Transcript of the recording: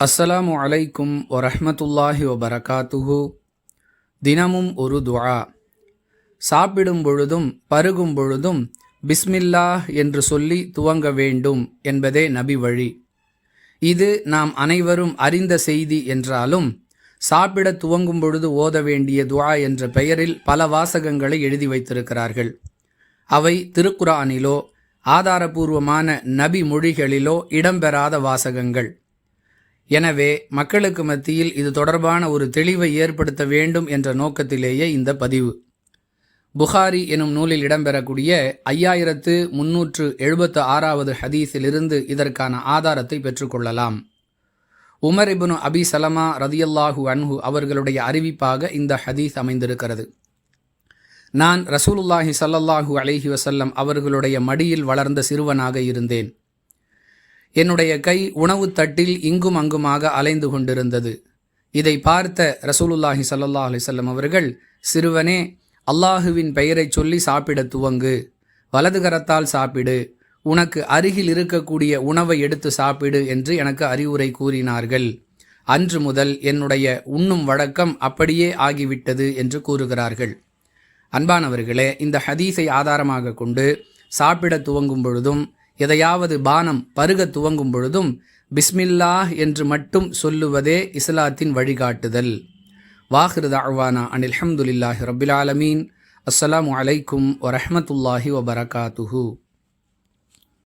அஸ்ஸலாமு அலைக்கும் வரஹ்மத்துல்லாஹி வபரகாத்துஹு. தினமும் ஒரு துஆ. சாப்பிடும் பொழுதும் பருகும் பொழுதும் பிஸ்மில்லாஹ் என்று சொல்லி துவங்க வேண்டும் என்பதே நபி வழி. இது நாம் அனைவரும் அறிந்த செய்தி என்றாலும் சாப்பிட துவங்கும் பொழுது ஓத வேண்டிய துஆ என்ற பெயரில் பல வாசகங்களை எழுதி வைத்திருக்கிறார்கள். அவை திருக்குர்ஆனிலோ ஆதாரபூர்வமான நபி மொழிகளிலோ இடம்பெறாத வாசகங்கள். எனவே மக்களுக்கு மத்தியில் இது தொடர்பான ஒரு தெளிவை ஏற்படுத்த வேண்டும் என்ற நோக்கத்திலேயே இந்த பதிவு. புகாரி எனும் நூலில் இடம்பெறக்கூடிய 5376வது ஹதீஸிலிருந்து இதற்கான ஆதாரத்தை பெற்றுக்கொள்ளலாம். உமர் இப்னு அபி சலமா ரதியல்லாஹு அன்ஹு அவர்களுடைய அறிவிப்பாக இந்த ஹதீஸ் அமைந்திருக்கிறது. நான் ரசூலுல்லாஹி ஸல்லல்லாஹு அலைஹி வஸல்லம் அவர்களுடைய மடியில் வளர்ந்த சிறுவனாக இருந்தேன். என்னுடைய கை உணவு தட்டில் இங்கும் அங்குமாக அலைந்து கொண்டிருந்தது. இதை பார்த்த ரசூலுல்லாஹி ஸல்லல்லாஹு அலைஹி வஸல்லம் அவர்கள், சிறுவனே, அல்லாஹுவின் பெயரை சொல்லி சாப்பிட துவங்கு, வலது கரத்தால் சாப்பிடு, உனக்கு அருகில் இருக்கக்கூடிய உணவை எடுத்து சாப்பிடு என்று எனக்கு அறிவுரை கூறினார்கள். அன்று முதல் என்னுடைய உண்ணும் வழக்கம் அப்படியே ஆகிவிட்டது என்று கூறுகிறார்கள். அன்பானவர்களே, இந்த ஹதீஸை ஆதாரமாக கொண்டு சாப்பிட துவங்கும் பொழுதும் எதையாவது பானம் பருக துவங்கும் பொழுதும் பிஸ்மில்லாஹ் என்று மட்டும் சொல்லுவதே இஸ்லாத்தின் வழிகாட்டுதல். வாஹிரு தஅவானா அனில் ஹம்துலில்லாஹி ரப்பில் ஆலமீன். அஸ்ஸலாமு அலைக்கும் வரஹ்மத்துல்லாஹி வபரகாத்துஹு.